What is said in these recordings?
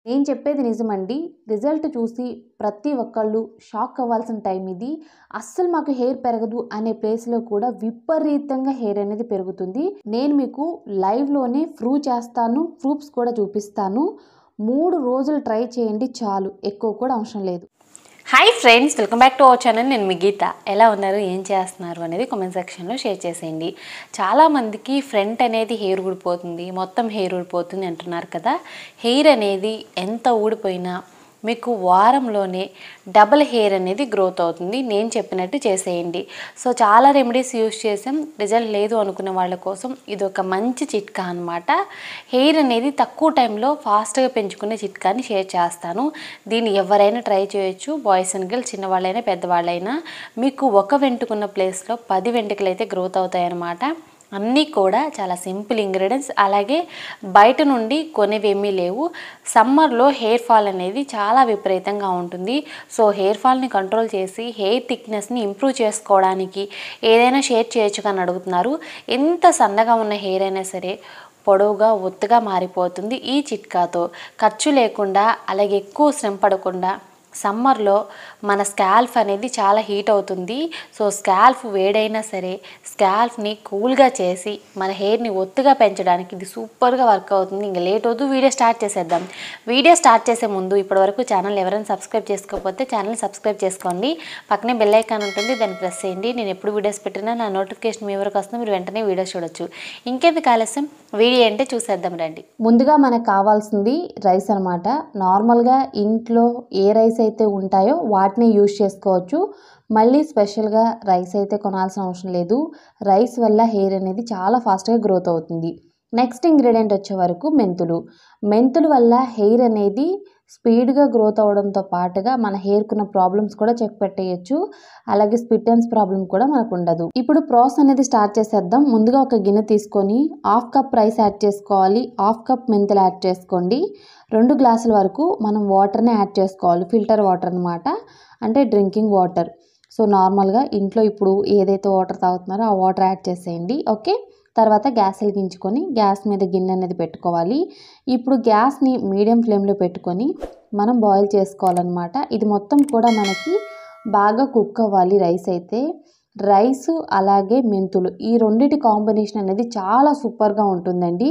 నేను చెప్పేది నిజమండి. రిజల్ట్ చూసి ప్రతి ఒక్కళ్ళు షాక్ అవ్వాల్సిన టైం ఇది. అస్సలు మాకు హెయిర్ పెరగదు అనే ప్లేస్‌లో కూడా విపరీతంగా హెయిర్ అనేది పెరుగుతుంది. నేను మీకు లైవ్‌లోనే ప్రూవ్ చేస్తాను. ప్రూఫ్స్ కూడా చూపిస్తాను. 3 రోజులు ట్రై చేయండి చాలు. ఎక్కువ కూడా అవసరం లేదు. Hi friends, welcome back to our channel. నేను మీ గీత. ఎలా ఉన్నారు, ఏం చేస్తున్నారు అనేది కామెంట్ సెక్షన్లో షేర్ చేసేయండి. చాలామందికి ఫ్రంట్ అనేది హెయిర్ ఊడిపోతుంది, మొత్తం హెయిర్ ఊడిపోతుంది అంటున్నారు కదా. హెయిర్ అనేది ఎంత ఊడిపోయినా మీకు వారంలోనే డబుల్ హెయిర్ అనేది గ్రోత్ అవుతుంది. నేను చెప్పినట్టు చేసేయండి. సో చాలా రెమెడీస్ యూజ్ చేసాం, రిజల్ట్ లేదు అనుకునే వాళ్ళ కోసం ఇది ఒక మంచి చిట్కా అనమాట. హెయిర్ అనేది తక్కువ టైంలో ఫాస్ట్గా పెంచుకునే చిట్కాని షేర్ చేస్తాను. దీన్ని ఎవరైనా ట్రై చేయొచ్చు, బాయ్స్ అండ్ గర్ల్స్, చిన్నవాళ్ళైనా పెద్దవాళ్ళైనా. మీకు ఒక వెంట్రుకున్న ప్లేస్లో 10 వెంట్రుకలు అయితే గ్రోత్ అవుతాయి అన్నమాట. అన్నీ కూడా చాలా సింపుల్ ఇంగ్రీడియంట్స్, అలాగే బయట నుండి కొనేవేమీ లేవు. సమ్మర్లో హెయిర్ ఫాల్ అనేది చాలా విపరీతంగా ఉంటుంది. సో హెయిర్ ఫాల్ని కంట్రోల్ చేసి హెయిర్ థిక్నెస్ని ఇంప్రూవ్ చేసుకోవడానికి ఏదైనా షేర్ చేయొచ్చు అని అడుగుతున్నారు. ఎంత సన్నగా ఉన్న హెయిర్ అయినా సరే పొడవుగా ఒత్తుగా మారిపోతుంది ఈ చిట్కాతో. ఖర్చు లేకుండా, అలాగే ఎక్కువ శ్రమ పడకుండా సమ్మర్లో మన స్కాల్ఫ్ అనేది చాలా హీట్ అవుతుంది. సో స్కాల్ఫ్ వేడైనా సరే స్కాల్ఫ్ని కూల్గా చేసి మన హెయిర్ని ఒత్తుగా పెంచడానికి ఇది సూపర్గా వర్క్ అవుతుంది. ఇంకా లేట్ అవుతూ వీడియో స్టార్ట్ చేసేద్దాం. వీడియో స్టార్ట్ చేసే ముందు ఇప్పటివరకు ఛానల్ ఎవరైనా సబ్స్క్రైబ్ చేసుకోకపోతే ఛానల్ సబ్స్క్రైబ్ చేసుకోండి. పక్కనే బెల్ ఐకాన్ ఉంటుంది, దాన్ని ప్రెస్ చేయండి. నేను ఎప్పుడు వీడియోస్ పెట్టినా నా నోటిఫికేషన్ మీ వరకు వస్తుంది, మీరు వెంటనే వీడియో చూడొచ్చు. ఇంకెందుకు ఆలస్యం, వీడియో అంటే చూసేద్దాం రండి. ముందుగా మనకు కావాల్సింది రైస్ అనమాట. నార్మల్గా ఇంట్లో ఏ రైస్ అయితే ఉంటాయో వాటిని యూజ్ చేసుకోవచ్చు. మళ్ళీ స్పెషల్గా రైస్ అయితే కొనాల్సిన అవసరం లేదు. రైస్ వల్ల హెయిర్ అనేది చాలా ఫాస్ట్గా గ్రోత్ అవుతుంది. నెక్స్ట్ ఇంగ్రీడియంట్ వచ్చే వరకు మెంతులు. మెంతుల వల్ల హెయిర్ అనేది స్పీడ్గా గ్రోత్ అవడంతో పాటుగా మన హెయిర్కున్న ప్రాబ్లమ్స్ కూడా చెక్ పెట్టేయచ్చు. అలాగే స్పిట్టన్స్ ప్రాబ్లం కూడా మనకు ఉండదు. ఇప్పుడు ప్రాసెస్ అనేది స్టార్ట్ చేసేద్దాం. ముందుగా ఒక గిన్నె తీసుకొని 1/2 కప్ రైస్ యాడ్ చేసుకోవాలి, 1/2 కప్ మెంతులు యాడ్ చేసుకోండి. 2 గ్లాసుల వరకు మనం వాటర్ని యాడ్ చేసుకోవాలి, ఫిల్టర్ వాటర్ అనమాట, అంటే డ్రింకింగ్ వాటర్. సో నార్మల్గా ఇంట్లో ఇప్పుడు ఏదైతే వాటర్ తాగుతున్నారో ఆ వాటర్ యాడ్ చేసేయండి. ఓకే, తర్వాత గ్యాస్ వెలిగించుకొని గ్యాస్ మీద గిన్నె అనేది పెట్టుకోవాలి. ఇప్పుడు గ్యాస్ని మీడియం ఫ్లేమ్లో పెట్టుకొని మనం బాయిల్ చేసుకోవాలన్నమాట. ఇది మొత్తం కూడా మనకి బాగా కుక్ అవ్వాలి. రైస్ అయితే రైసు అలాగే మెంతులు ఈ రెండిటి కాంబినేషన్ అనేది చాలా సూపర్గా ఉంటుందండి.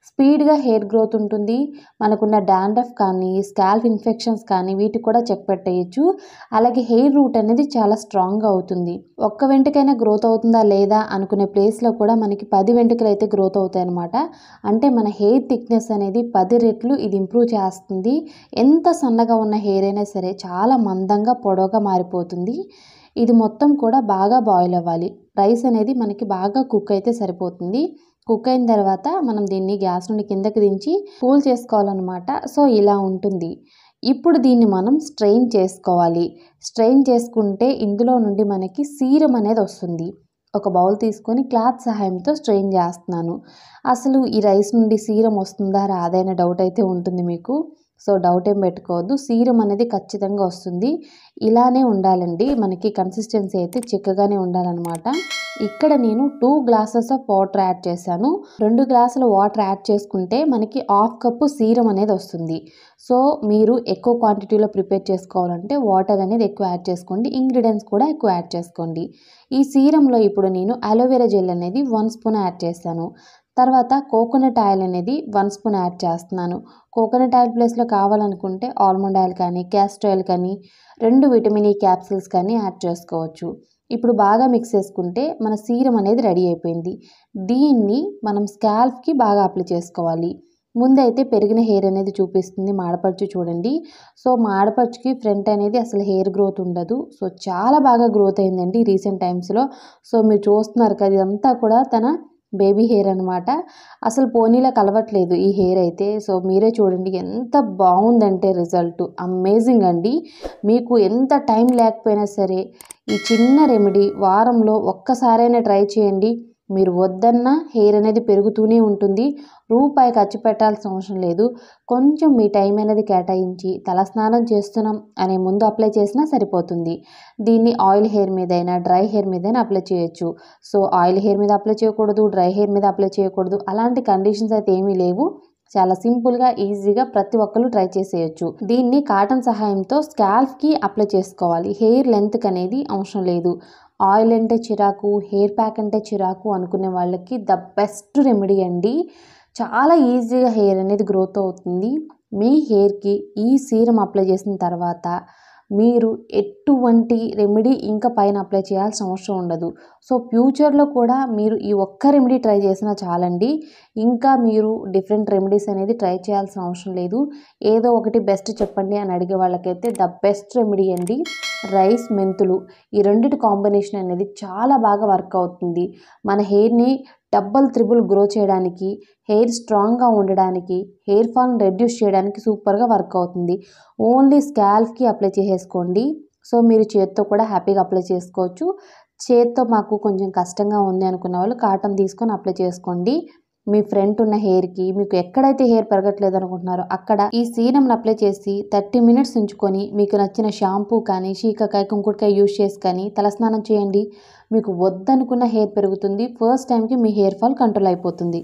స్పీడ్గా హెయిర్ గ్రోత్ ఉంటుంది. మనకున్న డాండ్రఫ్ కానీ స్కాల్ప్ ఇన్ఫెక్షన్స్ కానీ వీటికి కూడా చెక్ పెట్టేయచ్చు. అలాగే హెయిర్ రూట్ అనేది చాలా స్ట్రాంగ్గా అవుతుంది. ఒక్క వెంట్రుకైనా గ్రోత్ అవుతుందా లేదా అనుకునే ప్లేస్లో కూడా మనకి 10 వెంట్రుకలు అయితే గ్రోత్ అవుతాయి అన్నమాట. అంటే మన హెయిర్ థిక్నెస్ అనేది 10 రెట్లు ఇది ఇంప్రూవ్ చేస్తుంది. ఎంత సన్నగా ఉన్న హెయిర్ అయినా సరే చాలా మందంగా పొడవుగా మారిపోతుంది. ఇది మొత్తం కూడా బాగా బాయిల్ అవ్వాలి. రైస్ అనేది మనకి బాగా కుక్ అయితే సరిపోతుంది. కుక్ అయిన తర్వాత మనం దీన్ని గ్యాస్ నుండి కిందకి దించి కూల్ చేసుకోవాలన్నమాట. సో ఇలా ఉంటుంది. ఇప్పుడు దీన్ని మనం స్ట్రెయిన్ చేసుకోవాలి. స్ట్రెయిన్ చేసుకుంటే ఇందులో నుండి మనకి సీరం అనేది వస్తుంది. ఒక బౌల్ తీసుకొని క్లాత్ సహాయంతో స్ట్రెయిన్ చేస్తున్నాను. అసలు ఈ రైస్ నుండి సీరం వస్తుందా రాదా అనే డౌట్ అయితే ఉంటుంది మీకు. సో డౌట్ ఏం పెట్టుకోవద్దు, సీరం అనేది ఖచ్చితంగా వస్తుంది. ఇలానే ఉండాలండి, మనకి కన్సిస్టెన్సీ అయితే చిక్కగానే ఉండాలన్నమాట. ఇక్కడ నేను 2 గ్లాసెస్ ఆఫ్ వాటర్ యాడ్ చేశాను. 2 గ్లాసుల వాటర్ యాడ్ చేసుకుంటే మనకి 1/2 కప్పు సీరం అనేది వస్తుంది. సో మీరు ఎక్కువ క్వాంటిటీలో ప్రిపేర్ చేసుకోవాలంటే వాటర్ అనేది ఎక్కువ యాడ్ చేసుకోండి, ఇంగ్రీడియంట్స్ కూడా ఎక్కువ యాడ్ చేసుకోండి. ఈ సీరంలో ఇప్పుడు నేను అలోవెరా జెల్ అనేది 1 స్పూన్ యాడ్ చేశాను. తర్వాత కోకోనట్ ఆయిల్ అనేది 1 స్పూన్ యాడ్ చేస్తున్నాను. కోకోనట్ ఆయిల్ ప్లేస్లో కావాలనుకుంటే ఆల్మండ్ ఆయిల్ కానీ క్యాస్టర్ ఆయిల్ కానీ 2 విటమిన్ ఈ క్యాప్సిల్స్ కానీ యాడ్ చేసుకోవచ్చు. ఇప్పుడు బాగా మిక్స్ చేసుకుంటే మన సీరం అనేది రెడీ అయిపోయింది. దీన్ని మనం స్కాల్ప్కి బాగా అప్లై చేసుకోవాలి. ముందైతే పెరిగిన హెయిర్ అనేది చూపిస్తుంది మాడపడుచు, చూడండి. సో మాడపడుచుకి ఫ్రంట్ అనేది అసలు హెయిర్ గ్రోత్ ఉండదు. సో చాలా బాగా గ్రోత్ అయిందండి రీసెంట్ టైమ్స్లో. సో మీరు చూస్తున్నారు కదా, ఇదంతా కూడా తన బేబీ హెయిర్ అనమాట. అసలు పోనీలా కలవట్లేదు ఈ హెయిర్ అయితే. సో మీరే చూడండి ఎంత బాగుందంటే రిజల్ట్ అమేజింగ్ అండి. మీకు ఎంత టైం లేకపోయినా సరే ఈ చిన్న రెమెడీ వారంలో ఒక్కసారైనా ట్రై చేయండి. మీరు వద్దన్నా హెయిర్ అనేది పెరుగుతూనే ఉంటుంది. రూపాయి ఖర్చు పెట్టాల్సిన అవసరం లేదు. కొంచెం మీ టైం అనేది కేటాయించి తలస్నానం చేస్తున్నాం అనే ముందు అప్లై చేసినా సరిపోతుంది. దీన్ని ఆయిల్ హెయిర్ మీదైనా డ్రై హెయిర్ మీదైనా అప్లై చేయొచ్చు. సో ఆయిల్ హెయిర్ మీద అప్లై చేయకూడదు, డ్రై హెయిర్ మీద అప్లై చేయకూడదు అలాంటి కండిషన్స్ అయితే ఏమీ లేవు. చాలా సింపుల్గా ఈజీగా ప్రతి ఒక్కరు ట్రై చేసేయచ్చు. దీన్ని కాటన్ సహాయంతో స్కాల్ఫ్కి అప్లై చేసుకోవాలి. హెయిర్ లెంత్కి అనేది అవసరం లేదు. ఆయిల్ అంటే చిరాకు, హెయిర్ ప్యాక్ అంటే చిరాకు అనుకునే వాళ్ళకి ద బెస్ట్ రెమెడీ అండి. చాలా ఈజీగా హెయిర్ అనేది గ్రోత్ అవుతుంది. మీ హెయిర్కి ఈ సీరం అప్లై చేసిన తర్వాత మీరు ఎటువంటి రెమెడీ ఇంకా పైన అప్లై చేయాల్సిన అవసరం ఉండదు. సో ఫ్యూచర్లో కూడా మీరు ఈ ఒక్క రెమెడీ ట్రై చేసినా చాలండి. ఇంకా మీరు డిఫరెంట్ రెమెడీస్ అనేది ట్రై చేయాల్సిన అవసరం లేదు. ఏదో ఒకటి బెస్ట్ చెప్పండి అని అడిగే వాళ్ళకైతే ద బెస్ట్ రెమెడీ అండి రైస్, మెంతులు. ఈ రెండిటి కాంబినేషన్ అనేది చాలా బాగా వర్క్ అవుతుంది. మన హెయిర్ని డబల్ త్రిబుల్ గ్రో చేయడానికి, హెయిర్ స్ట్రాంగ్గా ఉండడానికి, హెయిర్ ఫాల్ని రెడ్యూస్ చేయడానికి సూపర్గా వర్క్ అవుతుంది. ఓన్లీ స్కాల్ఫ్కి అప్లై చేసేసుకోండి. సో మీరు చేత్తో కూడా హ్యాపీగా అప్లై చేసుకోవచ్చు. చేత్తో మాకు కొంచెం కష్టంగా ఉంది అనుకున్న వాళ్ళు కాటన్ తీసుకొని అప్లై చేసుకోండి. మీ ఫ్రంట్ ఉన్న హెయిర్కి, మీకు ఎక్కడైతే హెయిర్ పెరగట్లేదు అనుకుంటున్నారో అక్కడ ఈ సీరంని అప్లై చేసి 30 మినిట్స్ ఉంచుకొని మీకు నచ్చిన షాంపూ కానీ, శీకాకాయ, కుంకుడుకాయ యూజ్ చేసి కానీ తలస్నానం చేయండి. మీకు వద్దనుకున్న హెయిర్ పెరుగుతుంది. ఫస్ట్ టైంకి మీ హెయిర్ ఫాల్ కంట్రోల్ అయిపోతుంది.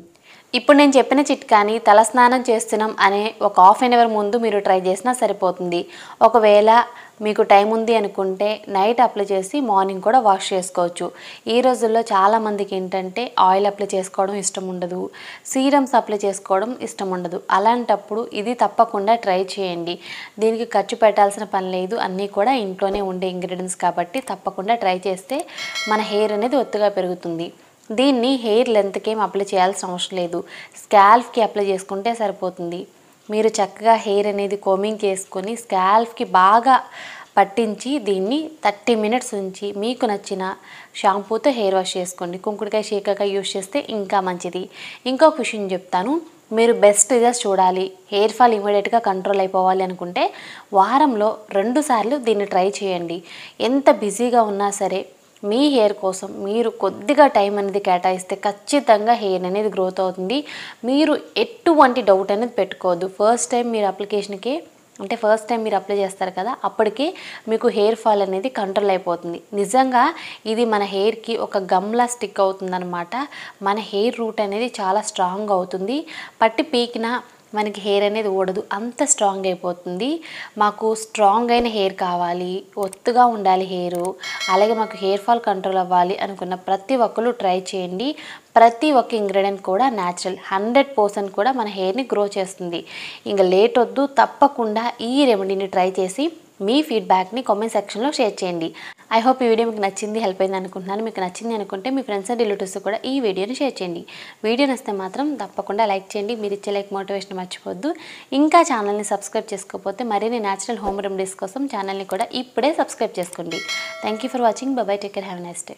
ఇప్పుడు నేను చెప్పిన చిట్కాని తలస్నానం చేస్తున్నాం అనే ఒక హాఫ్ అన్ అవర్ ముందు మీరు ట్రై చేసినా సరిపోతుంది. ఒకవేళ మీకు టైం ఉంది అనుకుంటే నైట్ అప్లై చేసి మార్నింగ్ కూడా వాష్ చేసుకోవచ్చు. ఈ రోజుల్లో చాలామందికి ఏంటంటే ఆయిల్ అప్లై చేసుకోవడం ఇష్టం ఉండదు, సీరమ్స్ అప్లై చేసుకోవడం ఇష్టం ఉండదు. అలాంటప్పుడు ఇది తప్పకుండా ట్రై చేయండి. దీనికి ఖర్చు పెట్టాల్సిన పని లేదు, అన్నీ కూడా ఇంట్లోనే ఉండే ఇంగ్రీడియంట్స్ కాబట్టి తప్పకుండా ట్రై చేస్తే మన హెయిర్ అనేది ఒత్తుగా పెరుగుతుంది. దీన్ని హెయిర్ లెంత్కి ఏం అప్లై చేయాల్సిన అవసరం లేదు, స్కాల్ఫ్కి అప్లై చేసుకుంటే సరిపోతుంది. మీరు చక్కగా హెయిర్ అనేది కోమింగ్ చేసుకొని స్కాల్ఫ్కి బాగా పట్టించి దీన్ని 30 మినిట్స్ ఉంచి మీకు నచ్చిన షాంపూతో హెయిర్ వాష్ చేసుకోండి. కుంకుడుకాయ, శీకాకాయ యూజ్ చేస్తే ఇంకా మంచిది. ఇంకొక విషయం చెప్తాను, మీరు బెస్ట్ రిజల్ట్స్ చూడాలి, హెయిర్ ఫాల్ ఇమీడియట్గా కంట్రోల్ అయిపోవాలి అనుకుంటే వారంలో 2 సార్లు దీన్ని ట్రై చేయండి. ఎంత బిజీగా ఉన్నా సరే మీ హెయిర్ కోసం మీరు కొద్దిగా టైం అనేది కేటాయిస్తే ఖచ్చితంగా హెయిర్ అనేది గ్రోత్ అవుతుంది. మీరు ఎటువంటి డౌట్ అనేది పెట్టుకోవద్దు. ఫస్ట్ టైం మీరు అప్లై చేస్తారు కదా, అప్పటికే మీకు హెయిర్ ఫాల్ అనేది కంట్రోల్ అయిపోతుంది. నిజంగా ఇది మన హెయిర్కి ఒక గమ్లా స్టిక్ అవుతుందన్నమాట. మన హెయిర్ రూట్ అనేది చాలా స్ట్రాంగ్ అవుతుంది. పట్టి పీకినా మనకి హెయిర్ అనేది ఊడదు, అంత స్ట్రాంగ్ అయిపోతుంది. మాకు స్ట్రాంగ్ అయిన హెయిర్ కావాలి, ఒత్తుగా ఉండాలి హెయిర్, అలాగే మాకు హెయిర్ ఫాల్ కంట్రోల్ అవ్వాలి అనుకున్న ప్రతి ఒక్కరు ట్రై చేయండి. ప్రతి ఒక్క ఇంగ్రీడియంట్ కూడా న్యాచురల్, 100% కూడా మన హెయిర్ని గ్రో చేస్తుంది. ఇంకా లేట్ వద్దు, తప్పకుండా ఈ రెమెడీని ట్రై చేసి మీ ఫీడ్బ్యాక్ని కామెంట్ సెక్షన్లో షేర్ చేయండి. ఐ హోప్ ఈ వీడియో మీకు నచ్చింది, హెల్ప్ అయింది అనుకుంటున్నాను. మీకు నచ్చింది అనుకుంటే మీ ఫ్రెండ్స్ అండ్ రిలేటివ్స్ కూడా ఈ వీడియోని షేర్ చేయండి. వీడియో నచ్చితే మాత్రం తప్పకుండా లైక్ చేయండి. మీరు ఇచ్చే లైక్ మోటివేషన్ మర్చిపోద్దు. ఇంకా ఛానల్ని సబ్స్క్రైబ్ చేసుకోకపోతే మరిన్ని న్యాచురల్ హోమ్ రెమెడీస్ కోసం ఛానల్ని కూడా ఇప్పుడే సబ్స్క్రైబ్ చేసుకోండి. Thank you for watching. By by, take care, have a nice day.